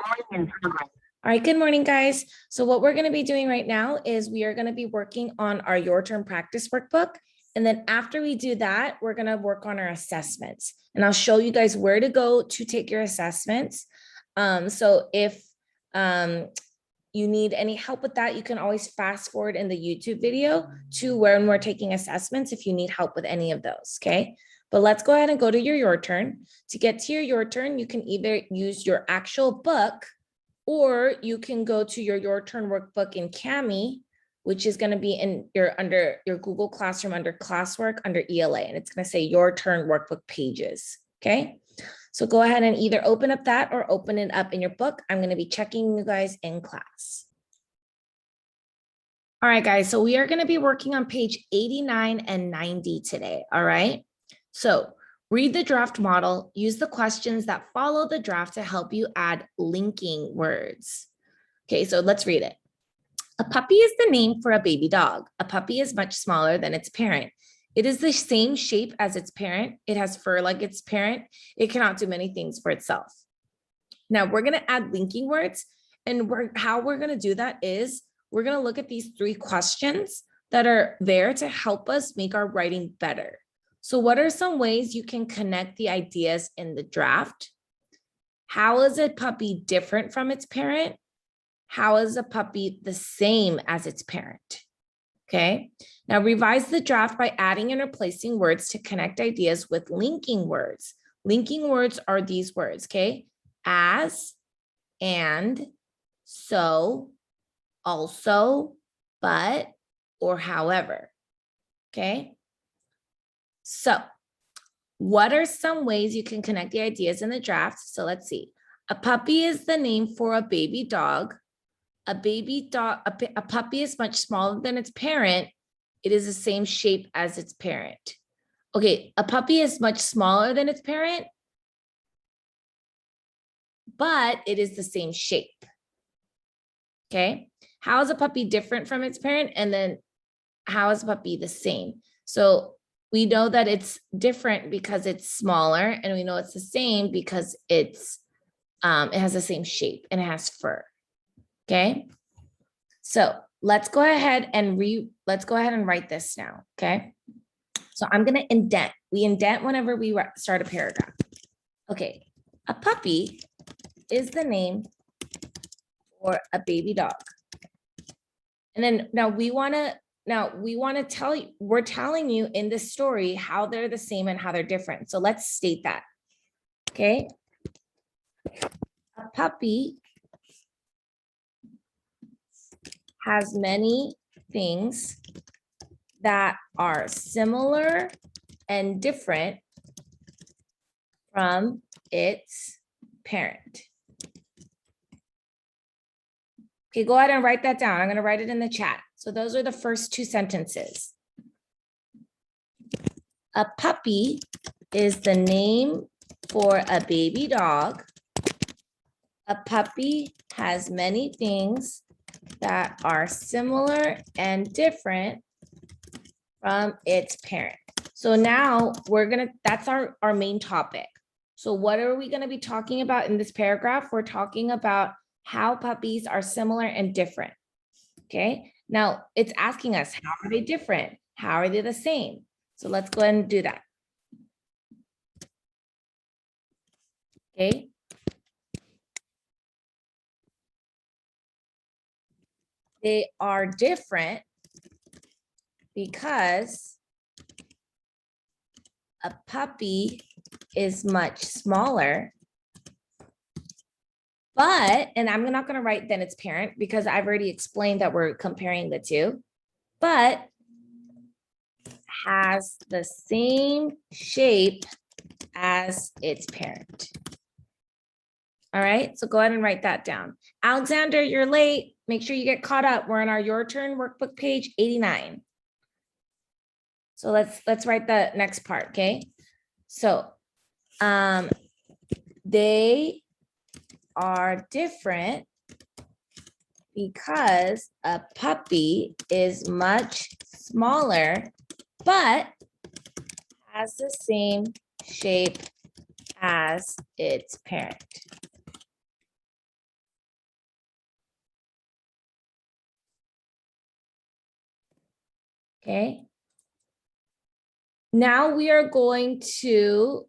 All right, good morning, guys. So what we're going to be doing right now is we are going to be working on our Your Turn practice workbook. And then after we do that, we're going to work on our assessments. And I'll show you guys where to go to take your assessments. So if you need any help with that, you can always fast forward in the YouTube video to when we're taking assessments if you need help with any of those, okay? But let's go ahead and go to your turn. To get to your turn, you can either use your actual book or you can go to your turn workbook in Kami, which is going to be in under your Google Classroom under classwork under ELA, and it's going to say your turn workbook pages, okay? So go ahead and either open up that or open it up in your book. I'm going to be checking you guys in class. All right, guys, so we are going to be working on page 89 and 90 today, all right? So read the draft model, use the questions that follow the draft to help you add linking words. Okay, so let's read it. A puppy is the name for a baby dog. A puppy is much smaller than its parent. It is the same shape as its parent. It has fur like its parent. It cannot do many things for itself. Now we're going to add linking words, and how we're going to do that is we're going to look at these three questions that are there to help us make our writing better. So what are some ways you can connect the ideas in the draft? How is a puppy different from its parent? How is a puppy the same as its parent? Okay, now revise the draft by adding and replacing words to connect ideas with linking words. Linking words are these words, okay? As, and, so, also, but, or however, okay? So what are some ways you can connect the ideas in the draft? So let's see. A puppy is the name for a baby dog. A puppy is much smaller than its parent. It is the same shape as its parent. Okay, a puppy is much smaller than its parent, but it is the same shape. Okay, how is a puppy different from its parent? And then how is a puppy the same? So we know that it's different because it's smaller, and we know it's the same because it's it has the same shape and it has fur. Okay, so let's go ahead and write this now. Okay, so I'm going to indent. We indent whenever we start a paragraph. Okay, a puppy is the name for a baby dog. And then now we're telling you in this story how they're the same and how they're different. So let's state that. Okay, a puppy has many things that are similar and different from its parent. Okay, go ahead and write that down. I'm going to write it in the chat. So those are the first two sentences. A puppy is the name for a baby dog. A puppy has many things that are similar and different from its parent. So now that's our main topic. So what are we going to be talking about in this paragraph? We're talking about how puppies are similar and different. Okay, now it's asking us, how are they different? How are they the same? So let's go ahead and do that. Okay. They are different because a puppy is much smaller, but, and I'm not going to write then its parent because I've already explained that we're comparing the two, but has the same shape as its parent. All right, so go ahead and write that down. Alexander, you're late. Make sure you get caught up. We're on our Your Turn workbook page 89. So let's write the next part, okay? So they are different because a puppy is much smaller, but has the same shape as its parent. Okay. Now we are going to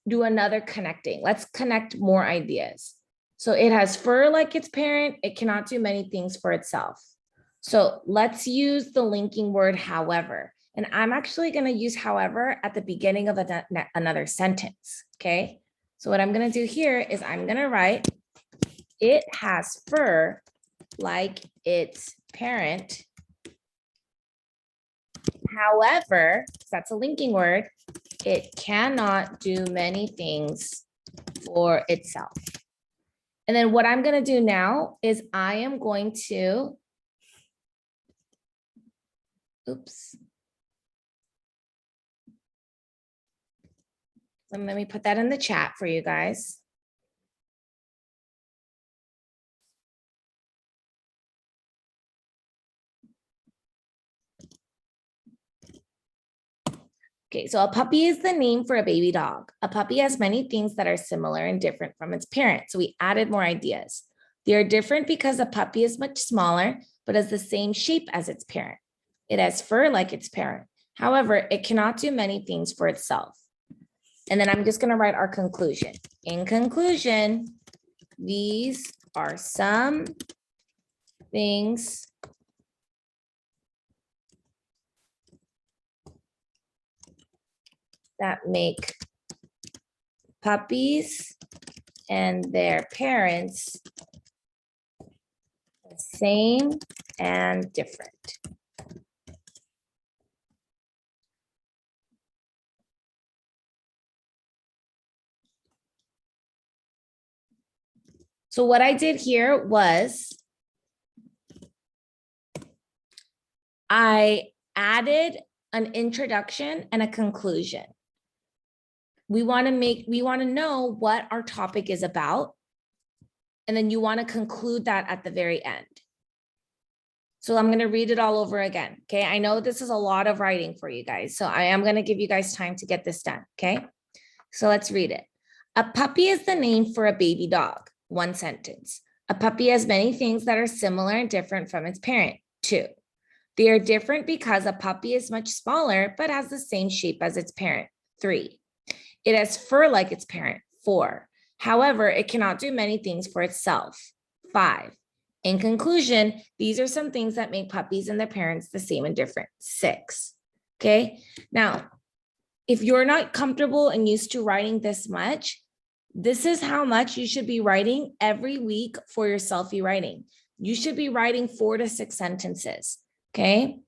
do another connecting. Let's connect more ideas. So it has fur like its parent. It cannot do many things for itself. So let's use the linking word however. And I'm actually going to use however at the beginning of another sentence. Okay. So what I'm going to do here is I'm going to write, it has fur like its parent. However, that's a linking word, it cannot do many things for itself. And then what I'm going to do now is I am going to, oops. Let me put that in the chat for you guys. Okay, so a puppy is the name for a baby dog. A puppy has many things that are similar and different from its parent. So we added more ideas. They are different because a puppy is much smaller, but has the same shape as its parent. It has fur like its parent. However, it cannot do many things for itself. And then I'm just going to write our conclusion. In conclusion, these are some things that make puppies and their parents the same and different. So what I did here was I added an introduction and a conclusion. We want to know what our topic is about. And then you want to conclude that at the very end. So I'm going to read it all over again. Okay. I know this is a lot of writing for you guys. So I am going to give you guys time to get this done. Okay. So let's read it. A puppy is the name for a baby dog. One sentence. A puppy has many things that are similar and different from its parent. 2. They are different because a puppy is much smaller, but has the same shape as its parent. 3. It has fur like its parent. 4. However, it cannot do many things for itself. 5. In conclusion, these are some things that make puppies and their parents the same and different. 6. Okay. Now, if you're not comfortable and used to writing this much, this is how much you should be writing every week for your selfie writing. You should be writing 4 to 6 sentences. Okay.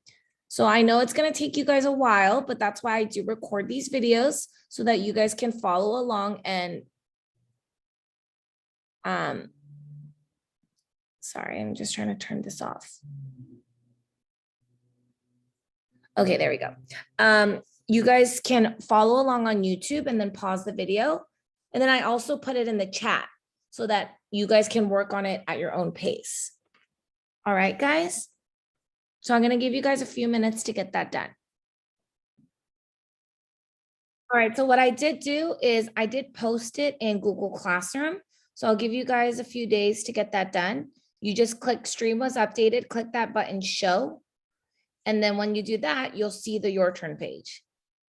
So I know it's going to take you guys a while, but that's why I do record these videos so that you guys can follow along and sorry, I'm just trying to turn this off. Okay, there we go. You guys can follow along on YouTube and then pause the video. And then I also put it in the chat so that you guys can work on it at your own pace. All right, guys. So I'm going to give you guys a few minutes to get that done. All right, so what I did do is I did post it in Google Classroom. So I'll give you guys a few days to get that done. You just click stream was updated, click that button show. And then when you do that, you'll see the your turn page.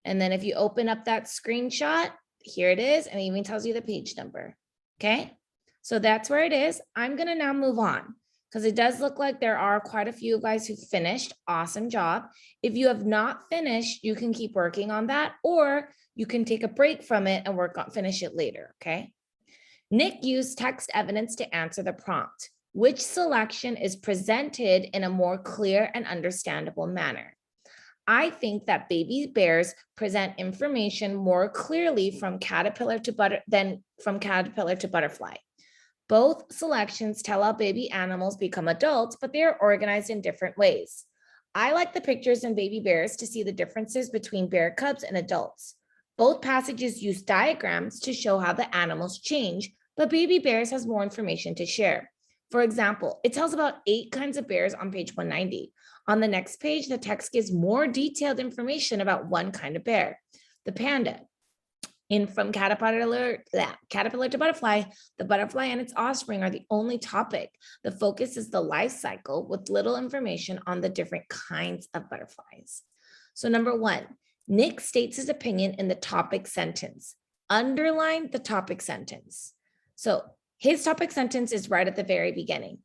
And then if you open up that screenshot, here it is, and it even tells you the page number. Okay, so that's where it is. I'm going to now move on because it does look like there are quite a few guys who finished. Awesome job. If you have not finished, you can keep working on that, or you can take a break from it and finish it later. Okay. Nick used text evidence to answer the prompt. Which selection is presented in a more clear and understandable manner? I think that baby bears present information more clearly from caterpillar to butterfly. Both selections tell how baby animals become adults, but they are organized in different ways. I like the pictures in baby bears to see the differences between bear cubs and adults. Both passages use diagrams to show how the animals change, but baby bears has more information to share. For example, it tells about 8 kinds of bears on page 190. On the next page, the text gives more detailed information about one kind of bear, the panda. In From Caterpillar to Butterfly, the butterfly and its offspring are the only topic. The focus is the life cycle with little information on the different kinds of butterflies. So number one, Nick states his opinion in the topic sentence. Underline the topic sentence. So his topic sentence is right at the very beginning.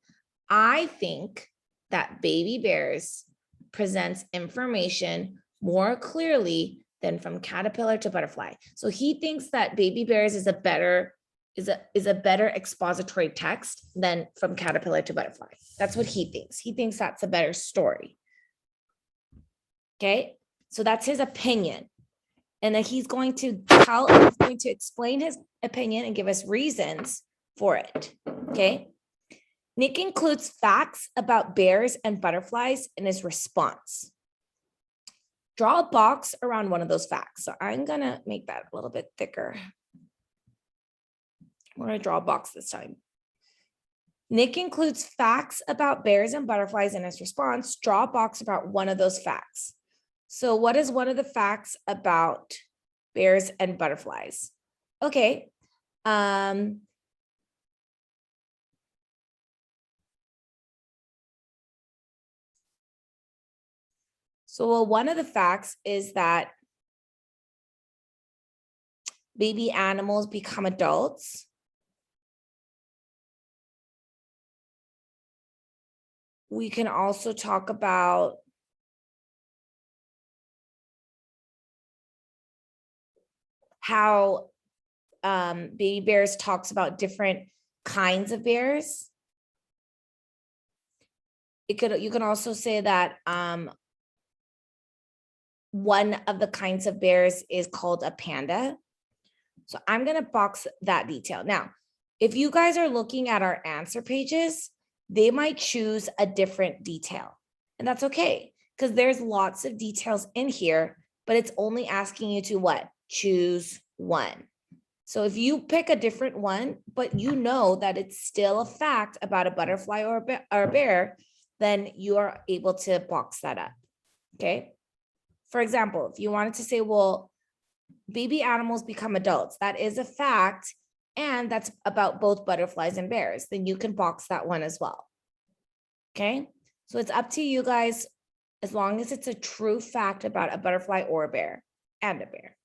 I think that baby bears presents information more clearly than From Caterpillar to Butterfly. So he thinks that baby bears is a better expository text than From Caterpillar to Butterfly. That's what he thinks. He thinks that's a better story. Okay, so that's his opinion. And then he's going to explain his opinion and give us reasons for it. Okay. Nick includes facts about bears and butterflies in his response. Draw a box around one of those facts. So I'm going to make that a little bit thicker. I'm going to draw a box this time. Nick includes facts about bears and butterflies in his response. Draw a box about one of those facts. So what is one of the facts about bears and butterflies? Okay. So, well, one of the facts is that baby animals become adults. We can also talk about how Baby Bears talks about different kinds of bears. You can also say that one of the kinds of bears is called a panda. So I'm going to box that detail. Now, if you guys are looking at our answer pages, they might choose a different detail. And that's okay, because there's lots of details in here, but it's only asking you to what? Choose one. So if you pick a different one, but you know that it's still a fact about a butterfly or a bear, then you are able to box that up. Okay. For example, if you wanted to say, well, baby animals become adults, that is a fact, and that's about both butterflies and bears, then you can box that one as well. Okay, so it's up to you guys, as long as it's a true fact about a butterfly or a bear and a bear.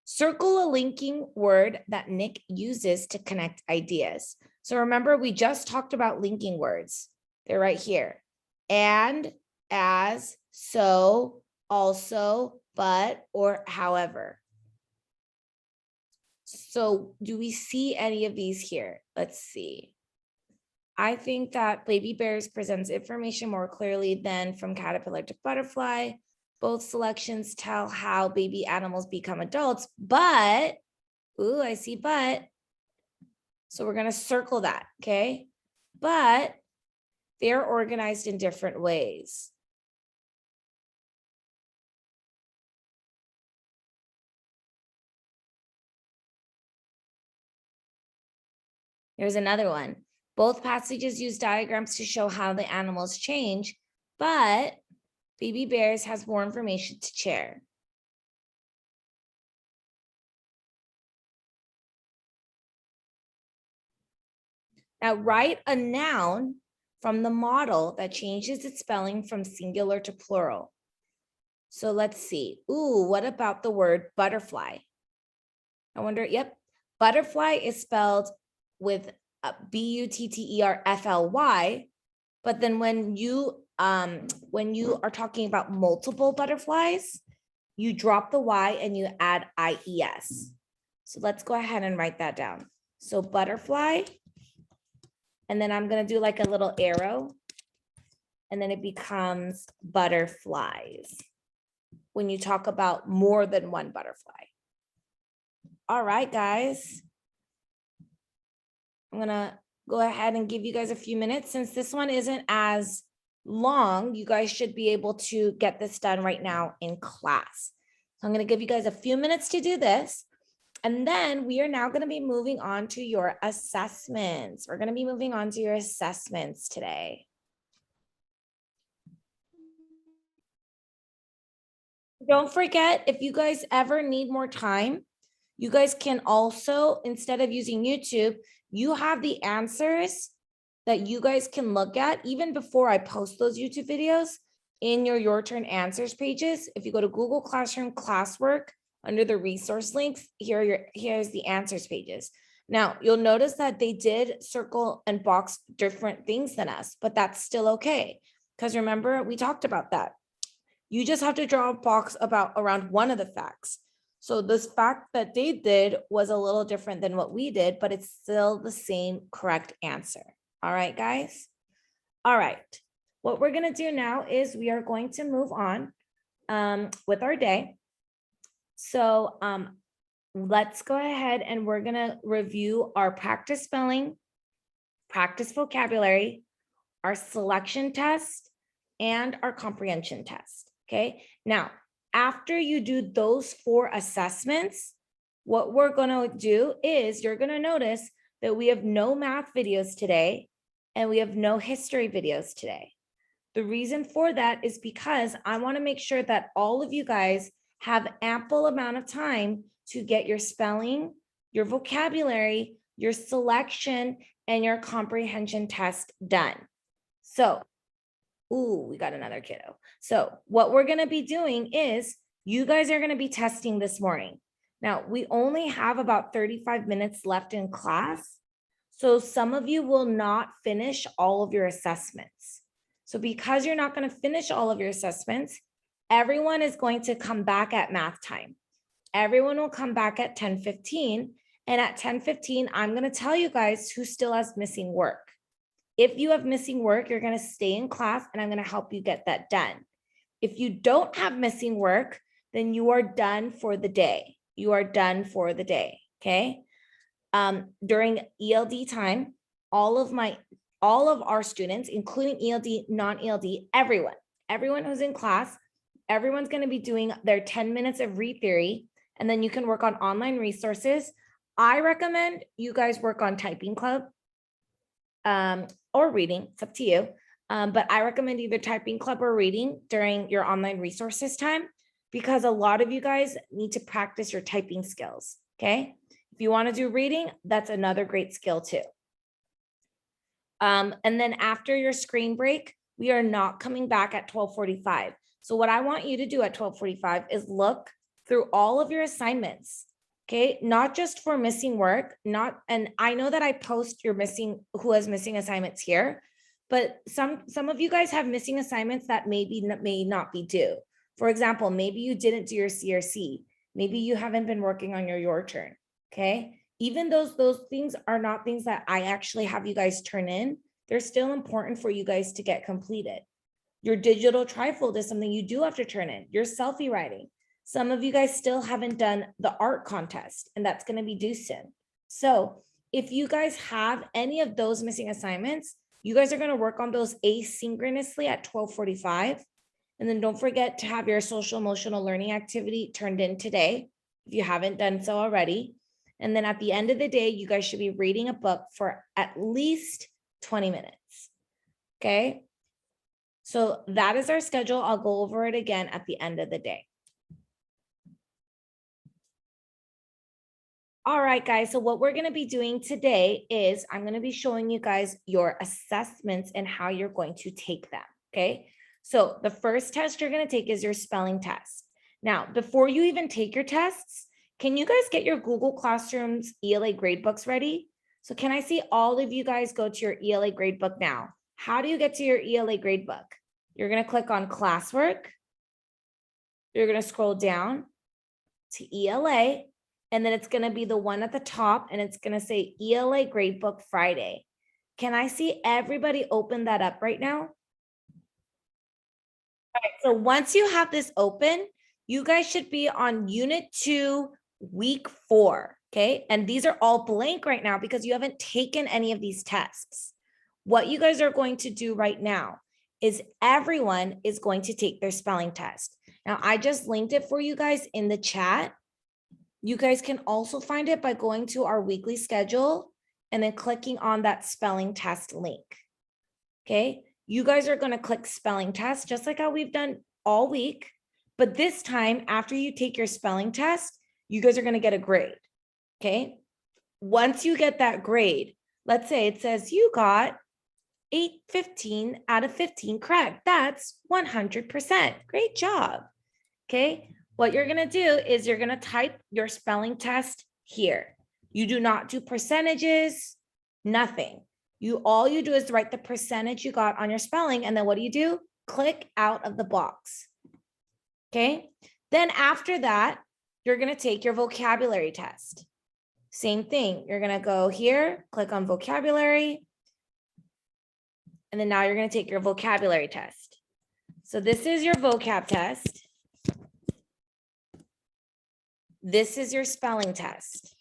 Circle a linking word that Nick uses to connect ideas. So remember, we just talked about linking words. They're right here. And, as, so, also, but, or however. So do we see any of these here? Let's see. I think that baby bears presents information more clearly than From Caterpillar to Butterfly. Both selections tell how baby animals become adults, but, ooh, I see but. So we're going to circle that, okay? But they're organized in different ways. Here's another one. Both passages use diagrams to show how the animals change, but baby bears has more information to share. Now write a noun from the model that changes its spelling from singular to plural. So let's see. Ooh, what about the word butterfly? I wonder, yep. Butterfly is spelled with B-U-T-T-E-R-F-L-Y, but then when you are talking about multiple butterflies, you drop the Y and you add I-E-S. So let's go ahead and write that down. So butterfly, and then I'm going to do like a little arrow, and then it becomes butterflies when you talk about more than one butterfly. All right, guys. I'm going to go ahead and give you guys a few minutes. Since this one isn't as long, you guys should be able to get this done right now in class. So I'm going to give you guys a few minutes to do this. And then we are now going to be moving on to your assessments. We're going to be moving on to your assessments today. Don't forget, if you guys ever need more time, You guys can also, instead of using YouTube, you have the answers that you guys can look at even before I post those YouTube videos in your turn answers pages. If you go to Google Classroom classwork under the resource links, here's the answers pages. Now you'll notice that they did circle and box different things than us, but that's still okay. Because remember, we talked about that. You just have to draw a box around one of the facts. So this fact that they did was a little different than what we did, but it's still the same correct answer. All right, guys. All right. What we're going to do now is we are going to move on with our day. So let's go ahead and we're going to review our practice spelling, practice vocabulary, our selection test, and our comprehension test. Okay. Now, after you do those 4 assessments, what we're going to do is you're going to notice that we have no math videos today and we have no history videos today. The reason for that is because I want to make sure that all of you guys have ample amount of time to get your spelling, your vocabulary, your selection, and your comprehension test done. So, ooh, we got another kiddo. So what we're going to be doing is you guys are going to be testing this morning. Now, we only have about 35 minutes left in class. So some of you will not finish all of your assessments. So because you're not going to finish all of your assessments, everyone is going to come back at math time. Everyone will come back at 10:15. And at 10:15, I'm going to tell you guys who still has missing work. If you have missing work, you're going to stay in class and I'm going to help you get that done. If you don't have missing work, then you are done for the day. You are done for the day. Okay. During ELD time, all of our students, including ELD, non-ELD, everyone who's in class, everyone's going to be doing their 10 minutes of read theory, and then you can work on online resources. I recommend you guys work on typing club or reading. It's up to you. But I recommend either typing club or reading during your online resources time, because a lot of you guys need to practice your typing skills. Okay. If you want to do reading, that's another great skill too. And then after your screen break, we are not coming back at 12:45. So what I want you to do at 12:45 is look through all of your assignments. Okay, not just for missing work, and I know that I post your who has missing assignments here, but some of you guys have missing assignments that may not be due. For example, maybe you didn't do your CRC. Maybe you haven't been working on your turn. Okay, even those things are not things that I actually have you guys turn in. They're still important for you guys to get completed. Your digital trifold is something you do have to turn in. Your selfie writing. Some of you guys still haven't done the art contest, and that's going to be due soon. So if you guys have any of those missing assignments, you guys are going to work on those asynchronously at 12:45. And then don't forget to have your social emotional learning activity turned in today, if you haven't done so already. And then at the end of the day, you guys should be reading a book for at least 20 minutes. Okay. So that is our schedule. I'll go over it again at the end of the day. All right, guys. So what we're going to be doing today is I'm going to be showing you guys your assessments and how you're going to take them. Okay. So the first test you're going to take is your spelling test. Now, before you even take your tests, can you guys get your Google Classroom's ELA gradebooks ready? So can I see all of you guys go to your ELA gradebook now? How do you get to your ELA gradebook? You're going to click on classwork. You're going to scroll down to ELA, and then it's going to be the one at the top, and it's going to say ELA gradebook Friday. Can I see everybody open that up right now? All right, so once you have this open, you guys should be on Unit 2, Week 4, okay? And these are all blank right now because you haven't taken any of these tests. What you guys are going to do right now is everyone is going to take their spelling test. Now, I just linked it for you guys in the chat. You guys can also find it by going to our weekly schedule and then clicking on that spelling test link, okay? You guys are going to click spelling test just like how we've done all week. But this time, after you take your spelling test, you guys are going to get a grade. Okay. Once you get that grade, let's say it says you got 15 out of 15 correct. That's 100%. Great job. Okay. What you're going to do is you're going to type your spelling test here. You do not do percentages, nothing. All you do is write the percentage you got on your spelling. And then what do? Click out of the box. Okay. Then after that, you're going to take your vocabulary test. Same thing. You're going to go here, click on vocabulary. And then now you're going to take your vocabulary test. So this is your vocab test. This is your spelling test.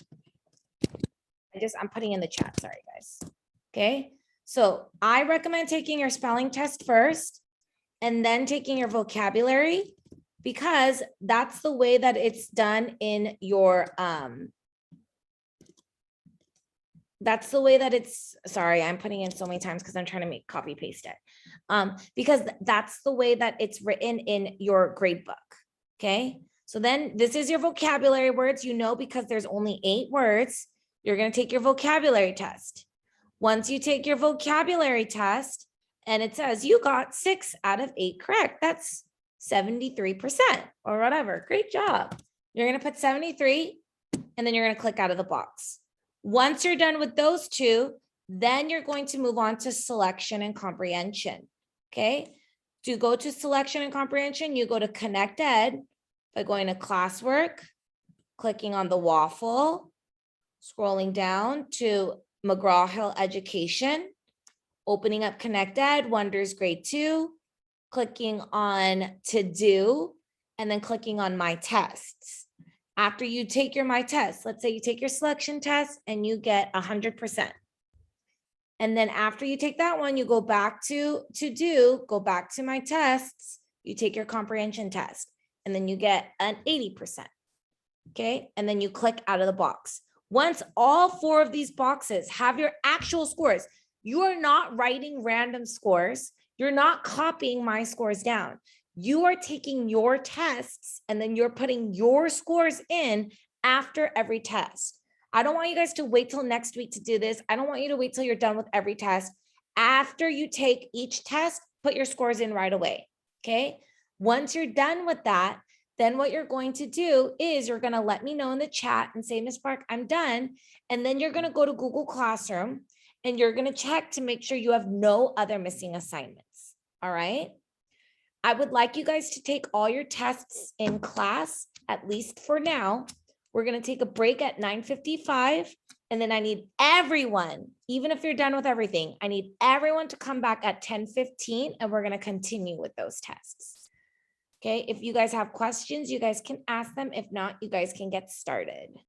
I'm putting in the chat. Sorry, guys. Okay. So I recommend taking your spelling test first and then taking your vocabulary, because that's the way that it's done in your, that's the way that it's, sorry, I'm putting in so many times because I'm trying to copy paste it. Because that's the way that it's written in your grade book. Okay. So then this is your vocabulary words, because there's only 8 words, you're going to take your vocabulary test. Once you take your vocabulary test and it says you got 6 out of 8 correct, that's 73% or whatever. Great job. You're going to put 73 and then you're going to click out of the box. Once you're done with those 2, then you're going to move on to selection and comprehension. Okay. To go to selection and comprehension, you go to Connect Ed by going to classwork, clicking on the waffle, scrolling down to McGraw-Hill Education, opening up Connect Ed, Wonders Grade 2, clicking on To Do, and then clicking on My Tests. After you take your My Test, let's say you take your selection test and you get 100%. And then after you take that one, you go back to Do, go back to My Tests, you take your comprehension test, and then you get an 80%. Okay, and then you click out of the box. Once all 4 of these boxes have your actual scores, you are not writing random scores. You're not copying my scores down. You are taking your tests and then you're putting your scores in after every test. I don't want you guys to wait till next week to do this. I don't want you to wait till you're done with every test. After you take each test, put your scores in right away. Okay. Once you're done with that, then what you're going to do is you're going to let me know in the chat and say, Ms. Park, I'm done. And then you're going to go to Google Classroom and you're going to check to make sure you have no other missing assignments. All right. I would like you guys to take all your tests in class, at least for now. We're going to take a break at 9:55. And then I need everyone, even if you're done with everything, I need everyone to come back at 10:15 and we're going to continue with those tests. Okay, if you guys have questions, you guys can ask them. If not, you guys can get started.